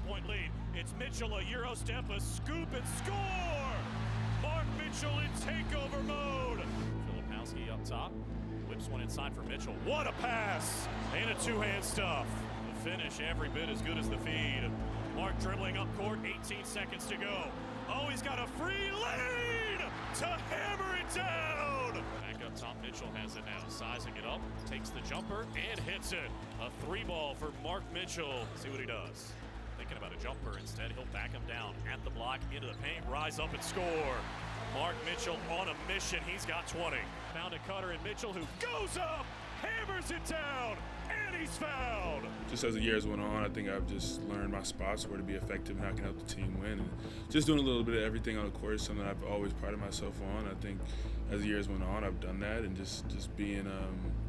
10-point lead. It's Mitchell, a Euro step, a scoop, and score! Mark Mitchell in takeover mode. Filipowski up top, whips one inside for Mitchell. What a pass! And a two-hand stuff. The finish every bit as good as the feed. Mark dribbling up court, 18 seconds to go. Oh, he's got a free lane to hammer it down! Back up top, Mitchell has it now, sizing it up, takes the jumper, and hits it. A three ball for Mark Mitchell. See what he does. Thinking about a jumper, instead he'll back him down at the block, into the paint, rise up and score. Mark Mitchell on a mission, he's got 20. Found a cutter in Mitchell who goes up, hammers it down, and he's fouled. Just as the years went on, I think I've just learned my spots, where to be effective and how I can help the team win. And just doing a little bit of everything on the court is something I've always prided myself on. I think as the years went on, I've done that, and just being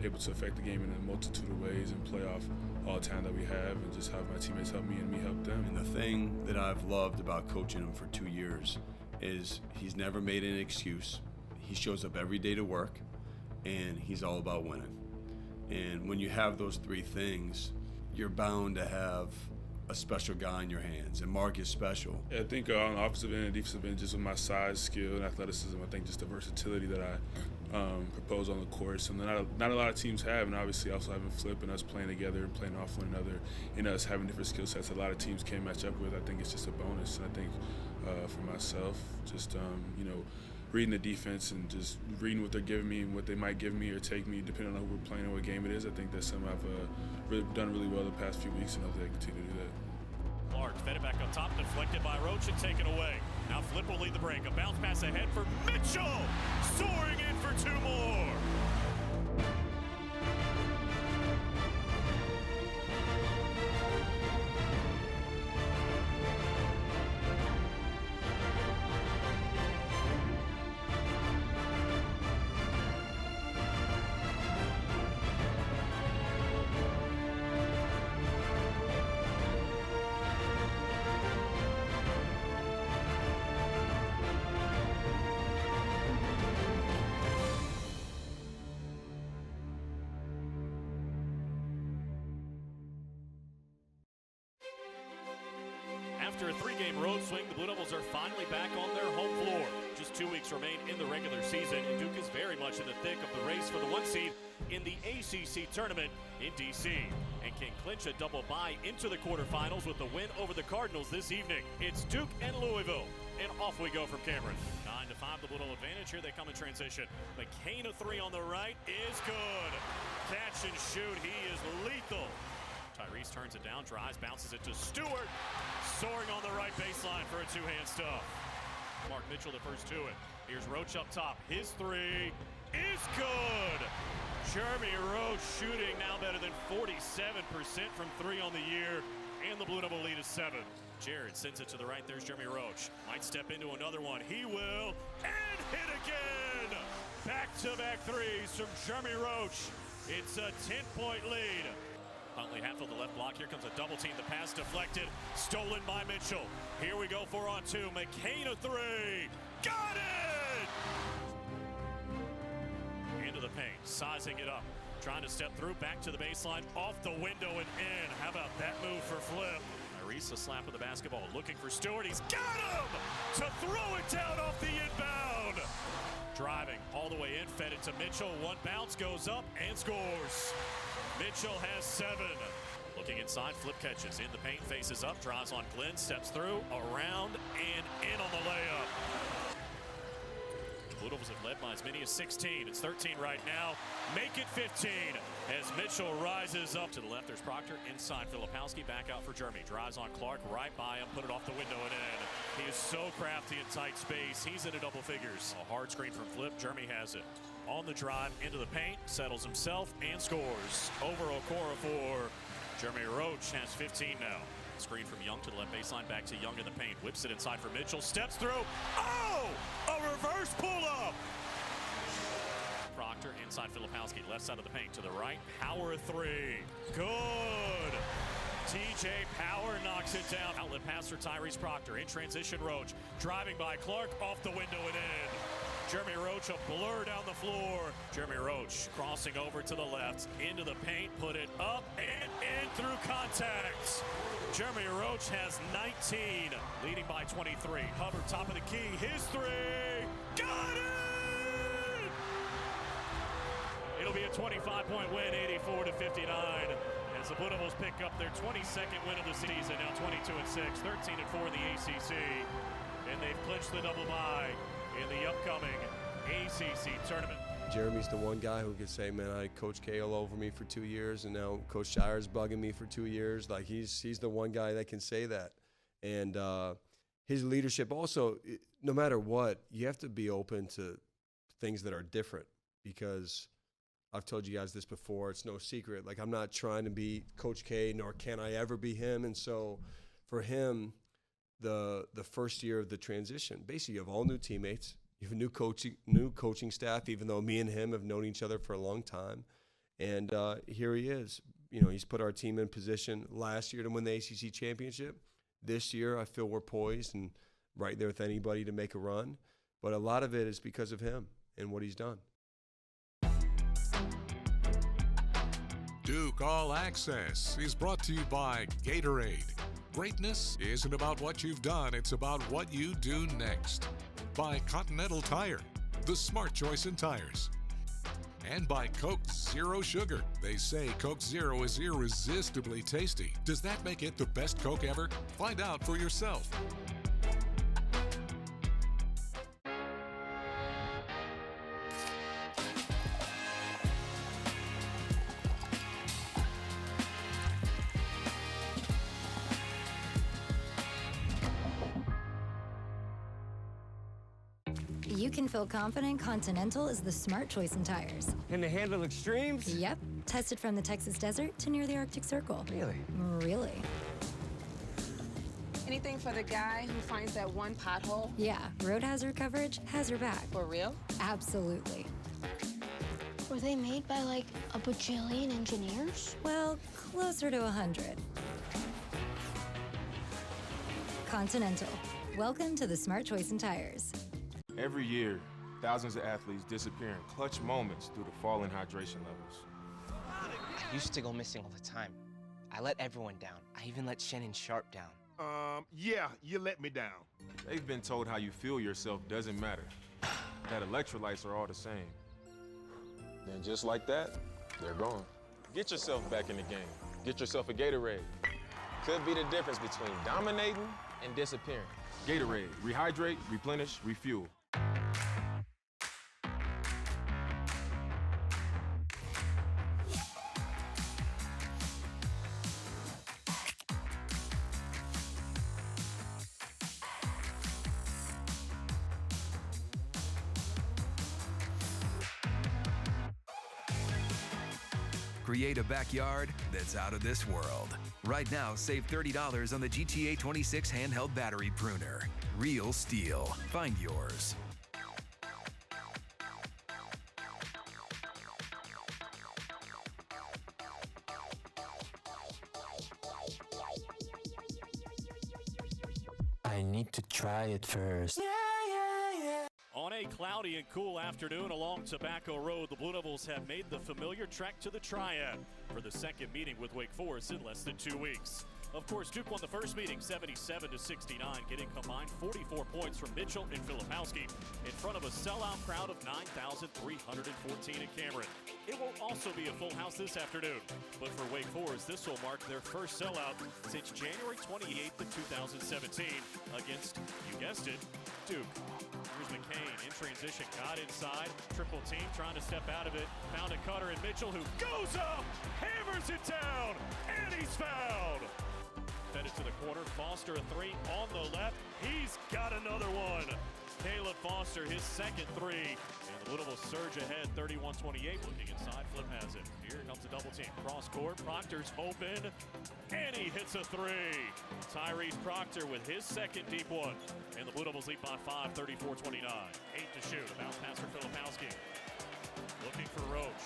able to affect the game in a multitude of ways and play off all the time that we have, and just have my teammates help me and me help them. And the thing that I've loved about coaching him for 2 years is he's never made an excuse. He shows up every day to work, and he's all about winning. And when you have those three things, you're bound to have a special guy in your hands, and Mark is special. Yeah, I think on the offensive end and defensive end, just with my size, skill, and athleticism, I think just the versatility that I propose on the court, something not a lot of teams have, and obviously also having Flip and us playing together and playing off one another, and us having different skill sets a lot of teams can't match up with. I think it's just a bonus. And I think for myself, just reading the defense and just reading what they're giving me and what they might give me or take me, depending on who we're playing and what game it is. I think that's something I've really done really well the past few weeks, and hopefully I continue to do that. Clark fed it back up top, deflected by Roach and taken away. Now Flip will lead the break. A bounce pass ahead for Mitchell, soaring in for two more. After a three-game road swing, the Blue Devils are finally back on their home floor. Just 2 weeks remain in the regular season, and Duke is very much in the thick of the race for the 1 seed in the ACC tournament in D.C. and can clinch a double bye into the quarterfinals with the win over the Cardinals this evening. It's Duke and Louisville, and off we go from Cameron. 9-5, the Blue Devil advantage. Here they come in transition. McCain, a three on the right, is good. Catch and shoot, he is lethal. Tyrese turns it down, drives, bounces it to Stewart. Soaring on the right baseline for a two-hand stuff. Mark Mitchell the first to it. Here's Roach up top. His three is good. Jeremy Roach shooting now better than 47% from three on the year. And the Blue Devil lead is 7. Jared sends it to the right. There's Jeremy Roach. Might step into another one. He will. And hit again. Back-to-back threes from Jeremy Roach. It's a 10-point lead. Huntley Hatfield, the left block. Here comes a double team. The pass deflected. Stolen by Mitchell. Here we go 4-on-2. McCain a three. Got it! Into the paint. Sizing it up. Trying to step through. Back to the baseline. Off the window and in. How about that move for Flip? Tyrese a slap of the basketball. Looking for Stewart. He's got him! To throw it down off the inbound. Driving all the way in. Fed it to Mitchell. One bounce. Goes up and scores. Mitchell has 7. Looking inside, Flip catches in the paint, faces up, drives on Glenn, steps through, around, and in on the layup. The Blue Devils have led by as many as 16. It's 13 right now. Make it 15 as Mitchell rises up to the left. There's Proctor inside. Filipowski back out for Jeremy. Drives on Clark, right by him, put it off the window and in. He is so crafty in tight space. He's into double figures. A hard screen from Flip. Jeremy has it. On the drive, into the paint, settles himself, and scores. Over Okora for Jeremy Roach, has 15 now. Screen from Young to the left baseline, back to Young in the paint. Whips it inside for Mitchell, steps through. Oh! A reverse pull-up! Proctor inside Filipowski, left side of the paint to the right. Power a three. Good! TJ Power knocks it down. Outlet pass for Tyrese Proctor. In transition, Roach. Driving by Clark, off the window and in. Jeremy Roach, a blur down the floor. Jeremy Roach crossing over to the left, into the paint, put it up and in through contact. Jeremy Roach has 19, leading by 23. Hubbard, top of the key, his three, got it! It'll be a 25-point win, 84-59. As the Blue Devils pick up their 22nd win of the season, now 22-6, 13-4 in the ACC. And they've clinched the double bye in the upcoming ACC tournament. Jeremy's the one guy who could say, man, I had Coach K all over me for 2 years, and now Coach Scheyer's bugging me for 2 years. Like, he's the one guy that can say that. And his leadership also, no matter what, you have to be open to things that are different, because I've told you guys this before, it's no secret. Like, I'm not trying to be Coach K, nor can I ever be him. And so for him, the first year of the transition, basically you have all new teammates, you have a new coaching staff, even though me and him have known each other for a long time. And here he is. You know, he's put our team in position last year to win the ACC championship. This year, I feel we're poised and right there with anybody to make a run. But a lot of it is because of him and what he's done. Duke All Access is brought to you by Gatorade. Greatness isn't about what you've done, it's about what you do next. By Continental Tire, the smart choice in tires. And by Coke Zero Sugar. They say Coke Zero is irresistibly tasty. Does that make it the best Coke ever? Find out for yourself. You can feel confident Continental is the smart choice in tires. Can they handle extremes? Yep. Tested from the Texas desert to near the Arctic Circle. Really? Really. Anything for the guy who finds that one pothole? Yeah, road hazard coverage has your back. For real? Absolutely. Were they made by like a bajillion engineers? Well, closer to 100. Continental. Welcome to the smart choice in tires. Every year, thousands of athletes disappear in clutch moments due to falling hydration levels. I used to go missing all the time. I let everyone down. I even let Shannon Sharp down. Yeah, you let me down. They've been told how you feel yourself doesn't matter, that electrolytes are all the same. Then just like that, they're gone. Get yourself back in the game. Get yourself a Gatorade. Could be the difference between dominating and disappearing. Gatorade, rehydrate, replenish, refuel. Create a backyard that's out of this world. Right now, save $30 on the GTA 26 handheld battery pruner. Real steel. Find yours. I need to try it first. On a cloudy and cool afternoon along Tobacco Road, the Blue Devils have made the familiar trek to the Triad for the second meeting with Wake Forest in less than 2 weeks. Of course, Duke won the first meeting 77-69, getting combined 44 points from Mitchell and Filipowski in front of a sellout crowd of 9,314 in Cameron. It will also be a full house this afternoon, but for Wake Forest, this will mark their first sellout since January 28th of 2017 against, you guessed it, Duke. Here's McCain in transition, got inside, triple team trying to step out of it, found a cutter in Mitchell who goes up, hammers it down, and he's fouled. Fed it to the corner, Foster a three on the left, he's got another one. Caleb Foster, his second three, and the Blue Devils surge ahead, 31-28, looking inside, Flip has it. Here comes a double team, cross court, Proctor's open, and he hits a three. Tyrese Proctor with his second deep one, and the Blue Devils lead by 5, 34-29. 8 to shoot, a bounce pass for Filipowski. Looking for Roach,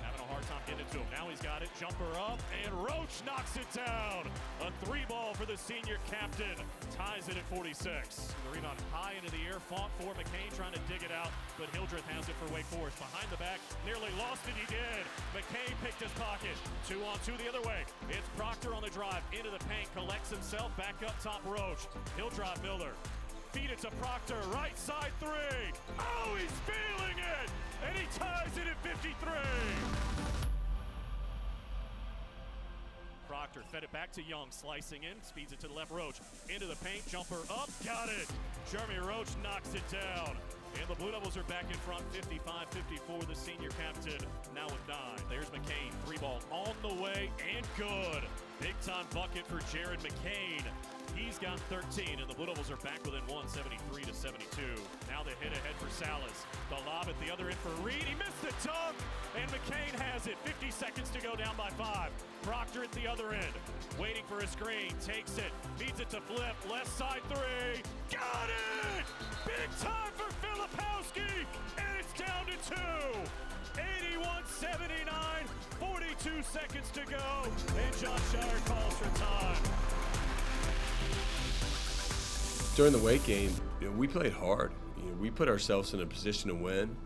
having a hard time getting it to him. Now he's got it. Jumper up, and Roach knocks it down. A 3-ball for the senior captain. Ties it at 46. The rebound high into the air. Fought for McCain, trying to dig it out, but Hildreth has it for Wake Forest. Behind the back, nearly lost it. He did. McCain picked his pocket. 2-on-2 the other way. It's Proctor on the drive into the paint. Collects himself. Back up top, Roach. He'll drop Miller. Feed it to Proctor, right side 3. Oh, he's feeling it! And he ties it at 53. Proctor fed it back to Young, slicing in, speeds it to the left. Roach into the paint, jumper up, got it. Jeremy Roach knocks it down. And the Blue Devils are back in front, 55-54, the senior captain, now with 9. There's McCain, 3-ball on the way, and good. Big-time bucket for Jared McCain. He's got 13, and the Blue Devils are back within 1, 73-72. Now the hit ahead for Salas. The lob at the other end for Reed. He missed the dunk, and McCain has it. 50 seconds to go, down by 5. Proctor at the other end, waiting for a screen. Takes it, feeds it to Flip. Left side 3. Got it! Big time for Filipowski, and it's down to 2. 81-79, 42 seconds to go, and Jon Scheyer calls for time. During the Wake game, we played hard. We put ourselves in a position to win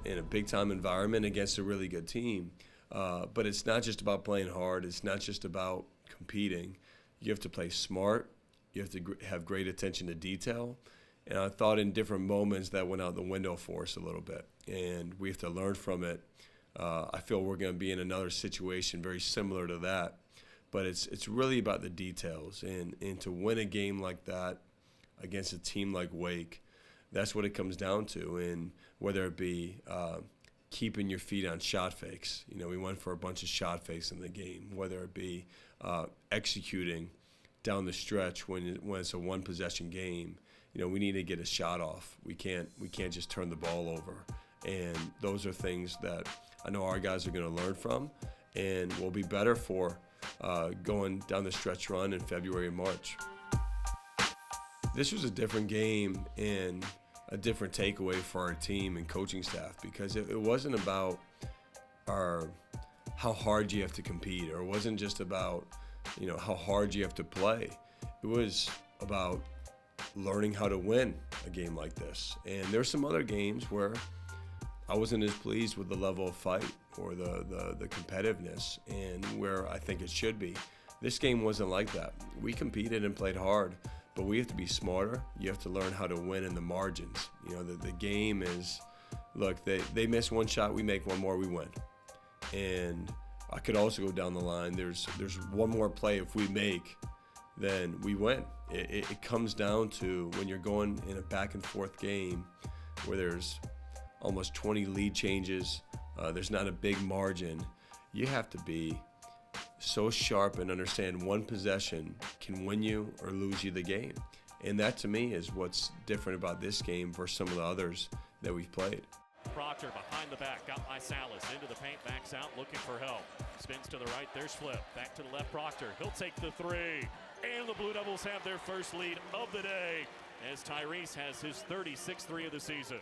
in a big-time environment against a really good team. But it's not just about playing hard. It's not just about competing. You have to play smart. You have to have great attention to detail. And I thought in different moments that went out the window for us a little bit. And we have to learn from it. I feel we're going to be in another situation very similar to that. But it's really about the details. And to win a game like that against a team like Wake, that's what it comes down to. And whether it be keeping your feet on shot fakes. We went for a bunch of shot fakes in the game. Whether it be executing down the stretch when it's a one-possession game. We need to get a shot off. We can't just turn the ball over. And those are things that I know our guys are going to learn from and will be better for going down the stretch run in February and March. This was a different game and a different takeaway for our team and coaching staff because it wasn't about how hard you have to compete, or it wasn't just about how hard you have to play. It was about learning how to win a game like this. And there's some other games where I wasn't as pleased with the level of fight or the competitiveness and where I think it should be. This game wasn't like that. We competed and played hard, but we have to be smarter. You have to learn how to win in the margins. The game is, look, they miss one shot, we make one more, we win. And I could also go down the line. There's one more play if we make, then we win. It comes down to when you're going in a back and forth game where there's almost 20 lead changes, there's not a big margin. You have to be so sharp and understand one possession can win you or lose you the game. And that to me is what's different about this game versus some of the others that we've played. Proctor behind the back, got by Salas, into the paint, backs out, looking for help. Spins to the right, there's Flip. Back to the left, Proctor. He'll take the 3. And the Blue Devils have their first lead of the day as Tyrese has his 36th 3 of the season.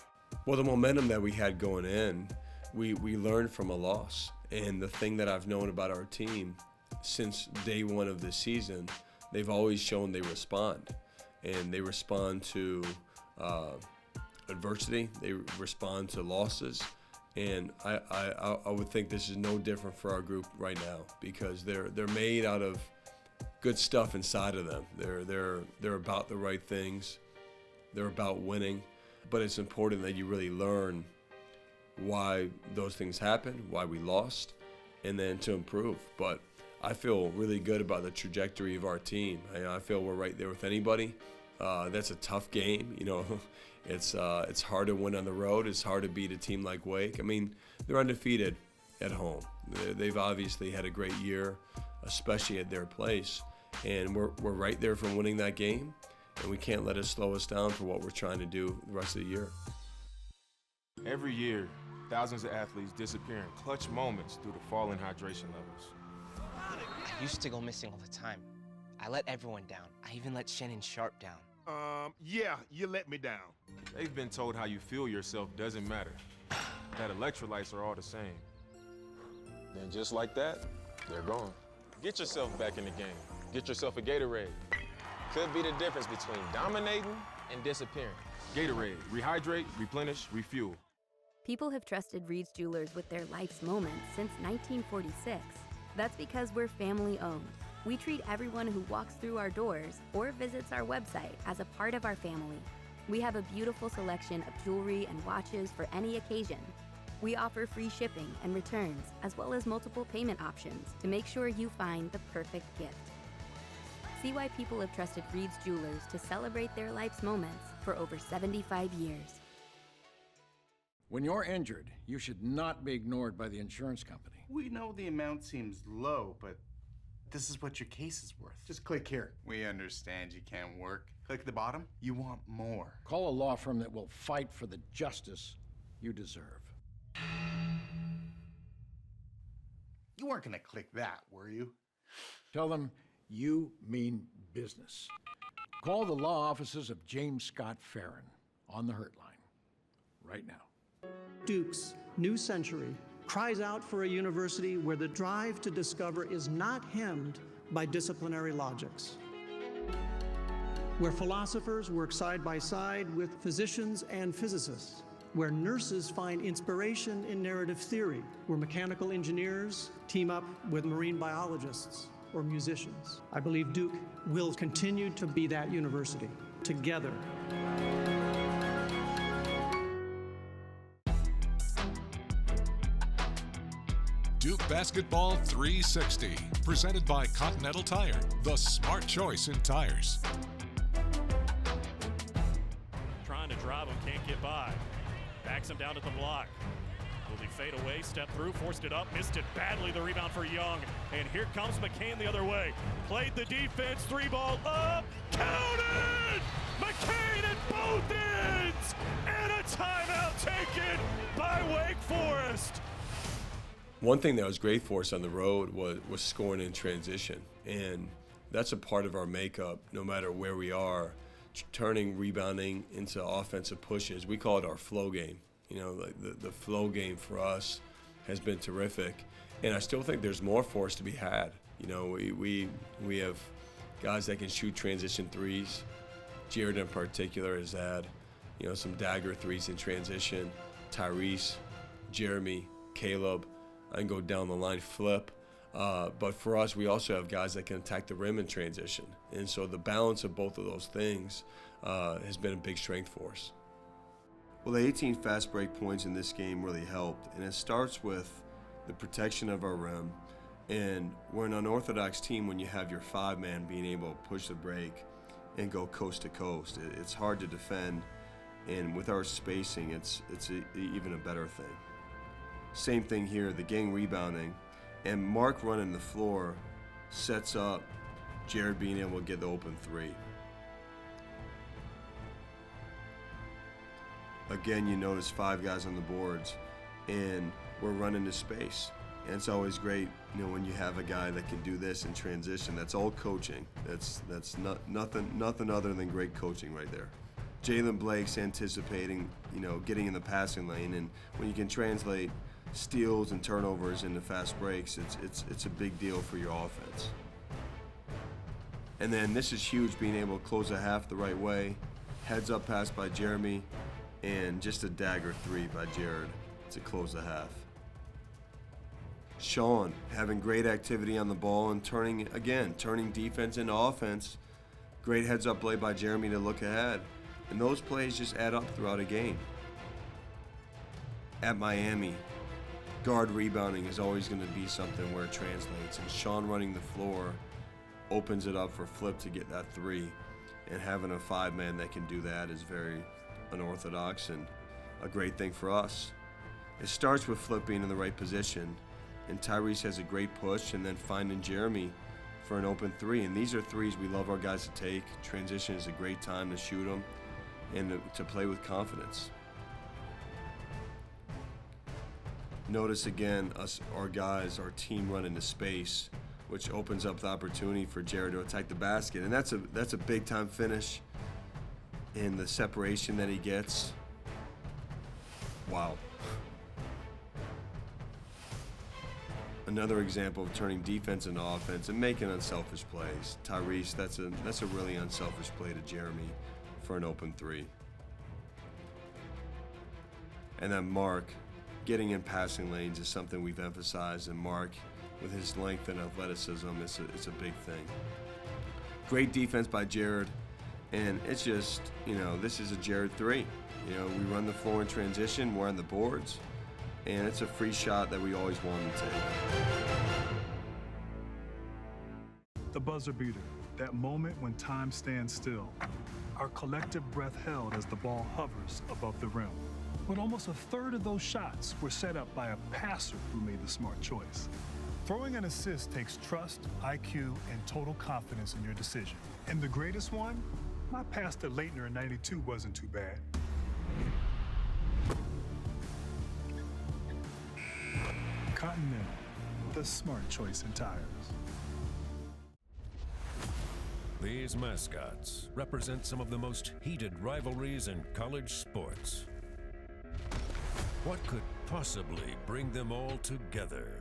Well, the momentum that we had going in, we learned from a loss. And the thing that I've known about our team since day one of this season, they've always shown they respond. And they respond to adversity, they respond to losses, and I would think this is no different for our group right now because they're made out of good stuff inside of them. They're about the right things, they're about winning, but it's important that you really learn why those things happened, why we lost, and then to improve. But I feel really good about the trajectory of our team. I feel we're right there with anybody. That's a tough game, It's hard to win on the road. It's hard to beat a team like Wake. I mean, they're undefeated at home. They've obviously had a great year, especially at their place. And we're right there from winning that game, and we can't let it slow us down for what we're trying to do the rest of the year. Every year, thousands of athletes disappear in clutch moments due to falling hydration levels. I used to go missing all the time. I let everyone down. I even let Shannon Sharp down. Yeah, you let me down. They've been told how you feel yourself doesn't matter, that electrolytes are all the same. Then just like that, they're gone. Get yourself back in the game. Get yourself a Gatorade. Could be the difference between dominating and disappearing. Gatorade, rehydrate, replenish, refuel. People have trusted Reed's Jewelers with their life's moments since 1946. That's because we're family owned. We treat everyone who walks through our doors or visits our website as a part of our family. We have a beautiful selection of jewelry and watches for any occasion. We offer free shipping and returns, as well as multiple payment options to make sure you find the perfect gift. See why people have trusted Reed's Jewelers to celebrate their life's moments for over 75 years. When you're injured, you should not be ignored by the insurance company. We know the amount seems low, but this is what your case is worth. Just click here. We understand you can't work. Click the bottom. You want more. Call a law firm that will fight for the justice you deserve. You weren't gonna click that, were you? Tell them you mean business. Call the law offices of James Scott Farron on the Hurt Line right now. Duke's new century cries out for a university where the drive to discover is not hemmed by disciplinary logics, where philosophers work side by side with physicians and physicists, where nurses find inspiration in narrative theory, where mechanical engineers team up with marine biologists or musicians. I believe Duke will continue to be that university, together. Duke Basketball 360, presented by Continental Tire, the smart choice in tires. Trying to drive him, can't get by. Backs him down at the block. Will he fade away, step through, forced it up, missed it badly, the rebound for Young. And here comes McCain the other way. Played the defense, three ball up, counted! McCain at both ends! And a timeout taken by Wake Forest. One thing that was great for us on the road was scoring in transition, and that's a part of our makeup no matter where we are, turning rebounding into offensive pushes. We call it our flow game. You know, like the flow game for us has been terrific, and I still think there's more for us to be had. You know, we have guys that can shoot transition threes. Jared in particular has had, you know, some dagger threes in transition. Tyrese, Jeremy, Caleb, I can go down the line, Flip. But for us, we also have guys that can attack the rim in transition. And so the balance of both of those things has been a big strength for us. Well, the 18 fast break points in this game really helped. And it starts with the protection of our rim. And we're an unorthodox team when you have your five-man being able to push the break and go coast to coast. It's hard to defend. And with our spacing, it's even a better thing. Same thing here, the gang rebounding, and Mark running the floor sets up Jared being able to get the open three. Again, you notice five guys on the boards, and we're running to space. And it's always great, you know, when you have a guy that can do this in transition. That's all coaching. That's nothing other than great coaching right there. Jalen Blake's anticipating, you know, getting in the passing lane, and when you can translate steals and turnovers into fast breaks, it's a big deal for your offense. And then this is huge, being able to close a half the right way. Heads up pass by Jeremy, and just a dagger three by Jared to close the half. Sean having great activity on the ball and turning defense into offense. Great heads up play by Jeremy to look ahead. And those plays just add up throughout a game. At Miami, guard rebounding is always going to be something where it translates, and Sean running the floor opens it up for Flip to get that three, and having a five-man that can do that is very unorthodox and a great thing for us. It starts with Flip being in the right position, and Tyrese has a great push, and then finding Jeremy for an open three, and these are threes we love our guys to take. Transition is a great time to shoot them and to play with confidence. Notice again, our guys, our team run into space, which opens up the opportunity for Jared to attack the basket. And that's a big time finish. And the separation that he gets, wow. another example of turning defense into offense and making unselfish plays. Tyrese, that's a really unselfish play to Jeremy for an open three. And then Mark, getting in passing lanes is something we've emphasized, and Mark, with his length and athleticism, it's a big thing. Great defense by Jared, and it's just, this is a Jared 3. We run the floor in transition, we're on the boards, and it's a free shot that we always want to take. The buzzer beater, that moment when time stands still. Our collective breath held as the ball hovers above the rim. But almost a third of those shots were set up by a passer who made the smart choice. Throwing an assist takes trust, IQ, and total confidence in your decision. And the greatest one? My pass to Leitner in '92 wasn't too bad. Continental, the smart choice in tires. These mascots represent some of the most heated rivalries in college sports. What could possibly bring them all together?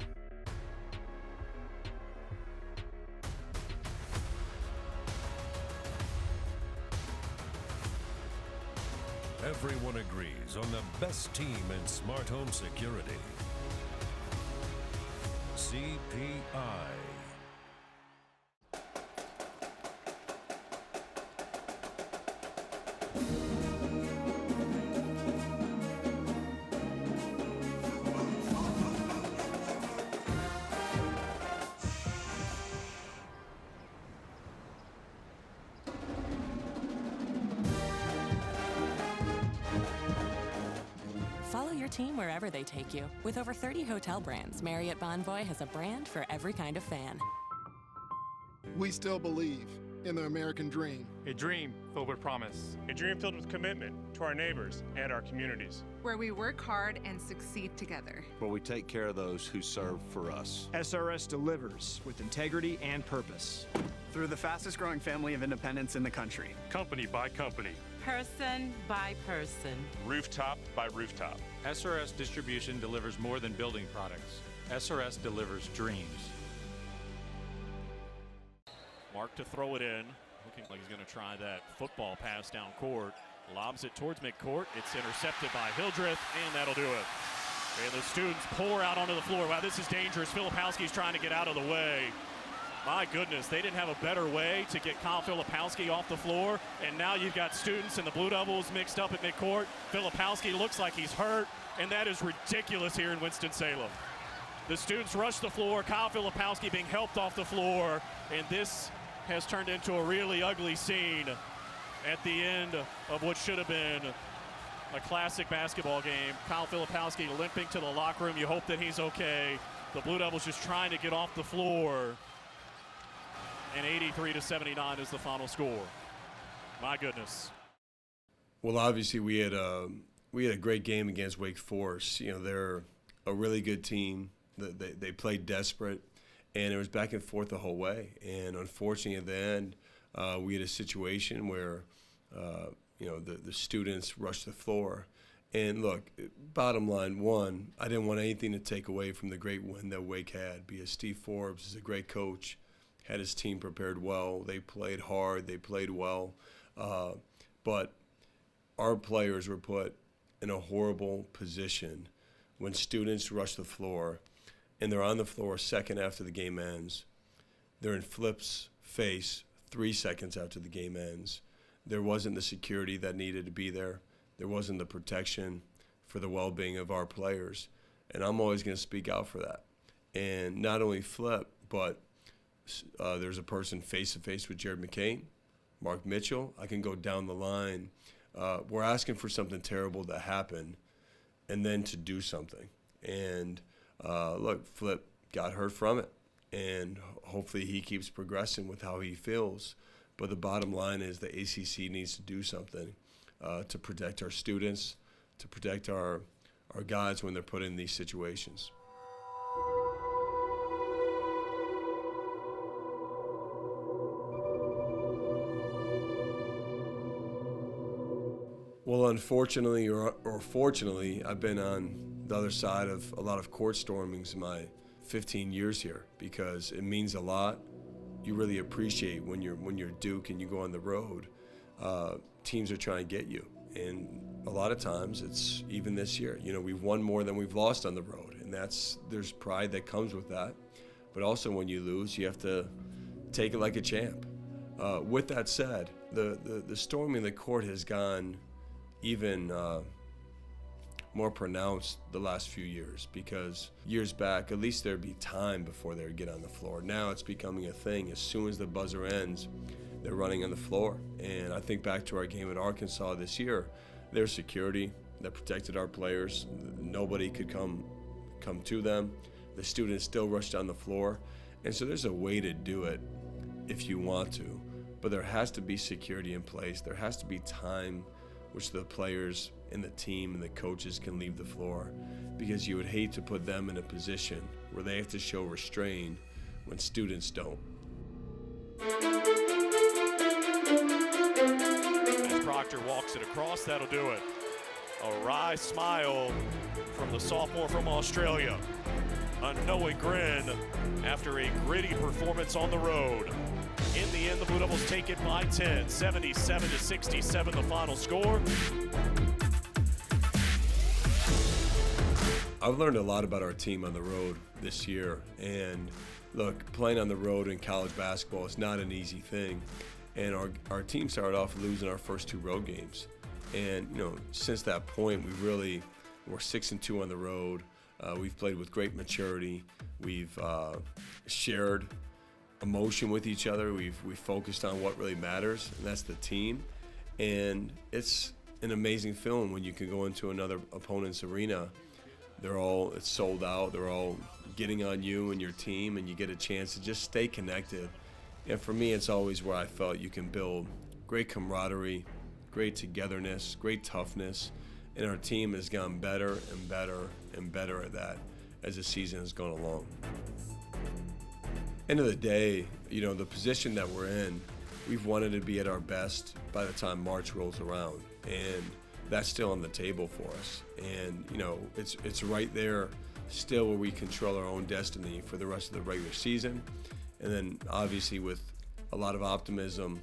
Everyone agrees on the best team in smart home security. CPI. Follow your team wherever they take you. With over 30 hotel brands, Marriott Bonvoy has a brand for every kind of fan. We still believe in the American dream. A dream filled with promise. A dream filled with commitment to our neighbors and our communities. Where we work hard and succeed together. Where we take care of those who serve for us. SRS delivers with integrity and purpose. Through the fastest growing family of independents in the country. Company by company. Person by person. Rooftop by rooftop. SRS Distribution delivers more than building products. SRS delivers dreams. Mark to throw it in. Looking like he's going to try that football pass down court. Lobs it towards midcourt. It's intercepted by Hildreth, and that'll do it. And the students pour out onto the floor. Wow, this is dangerous. Filipowski's trying to get out of the way. My goodness, they didn't have a better way to get Kyle Filipowski off the floor. And now you've got students and the Blue Devils mixed up at midcourt. Filipowski looks like he's hurt, and that is ridiculous here in Winston-Salem. The students rush the floor, Kyle Filipowski being helped off the floor, and this has turned into a really ugly scene at the end of what should have been a classic basketball game. Kyle Filipowski limping to the locker room. You hope that he's okay. The Blue Devils just trying to get off the floor. And 83-79 is the final score. My goodness. Well, obviously we had a great game against Wake Forest. They're a really good team. They played desperate, and it was back and forth the whole way. And unfortunately, at the end, we had a situation where the students rushed the floor. And look, bottom line, one, I didn't want anything to take away from the great win that Wake had, because Steve Forbes is a great coach. Had his team prepared well. They played hard. They played well. But our players were put in a horrible position when students rush the floor, and they're on the floor a second after the game ends. They're in Flip's face 3 seconds after the game ends. There wasn't the security that needed to be there. There wasn't the protection for the well-being of our players. And I'm always going to speak out for that. And not only Flip, but there's a person face-to-face with Jared McCain, Mark Mitchell. I can go down the line. We're asking for something terrible to happen and then to do something. And look, Flip got hurt from it, and hopefully he keeps progressing with how he feels. But the bottom line is the ACC needs to do something to protect our students, to protect our guys when they're put in these situations. Well, unfortunately or fortunately, I've been on the other side of a lot of court stormings in my 15 years here because it means a lot. You really appreciate when you're Duke and you go on the road, teams are trying to get you. And a lot of times it's even this year, we've won more than we've lost on the road. And there's pride that comes with that. But also when you lose, you have to take it like a champ. With that said, the storming the court has gone even more pronounced the last few years, because years back, at least there'd be time before they would get on the floor. Now it's becoming a thing. As soon as the buzzer ends, they're running on the floor. And I think back to our game at Arkansas this year, there's security that protected our players. Nobody could come to them. The students still rushed on the floor. And so there's a way to do it if you want to, but there has to be security in place. There has to be time which the players and the team and the coaches can leave the floor, because you would hate to put them in a position where they have to show restraint when students don't. As Proctor walks it across, that'll do it. A wry smile from the sophomore from Australia. A knowing grin after a gritty performance on the road. In the end, the Blue Devils take it by 10, 77-67 the final score. I've learned a lot about our team on the road this year. And look, playing on the road in college basketball is not an easy thing. And our team started off losing our first 2 road games. And, since that point, we're 6-2 on the road. We've played with great maturity. We've shared emotion with each other. We've focused on what really matters, and that's the team. And it's an amazing feeling when you can go into another opponent's arena. It's sold out. They're all getting on you and your team, and you get a chance to just stay connected. And for me, it's always where I felt you can build great camaraderie, great togetherness, great toughness. And our team has gotten better and better and better at that as the season has gone along. End of the day, the position that we're in, we've wanted to be at our best by the time March rolls around. And that's still on the table for us. And, it's right there still where we control our own destiny for the rest of the regular season. And then obviously with a lot of optimism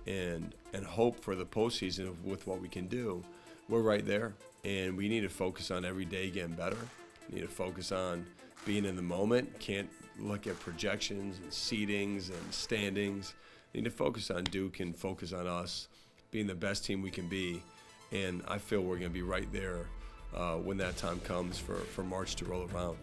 and hope for the postseason with what we can do, we're right there. And we need to focus on every day getting better. We need to focus on being in the moment. Can't look at projections and seedings and standings. We need to focus on Duke and focus on us being the best team we can be. And I feel we're going to be right there when that time comes for March to roll around.